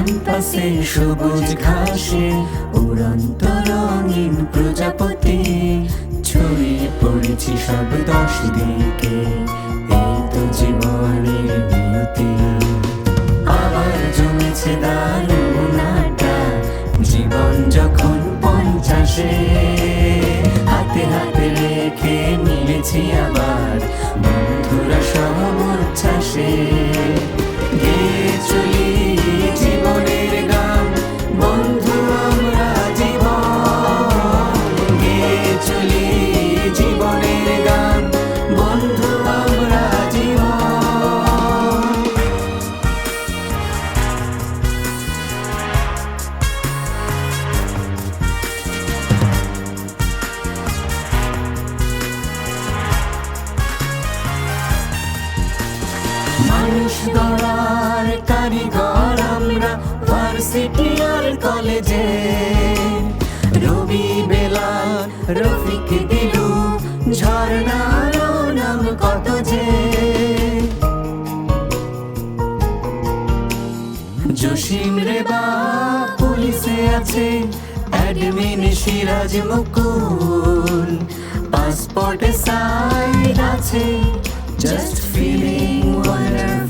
ক্যাম্পাসে সবুজ ঘাসে উড়ন্ত রঙিন প্রজাপতি, ছড়িয়ে পড়েছি সব 10 দিকে। এই তো জীবনের নিয়তি, আবার জমেছে দারুণ আড্ডা। জীবন যখন 50-এ, হাতে হাতে রেখে মিলেছি আবার বন্ধুরা সব উচ্ছ্বাসে। গেয়ে চলি জীবনের গান, বন্ধু আমরা জীবন। গেয়ে চলি জীবনের গান, বন্ধু আমরা জীবন। মানুষ গড়ার কারিগর আমরা ভার্সিটি আর কলেজে। রবি, বেলাল, রফিক, দিলু, ঝর্ণারও নাম কত যে। জসিম রেবা পুলিশে আছে, অ্যাডমিনে সিরাজ মুকুল, পাসপোর্টে সাইড আছে, just feeling wonderful.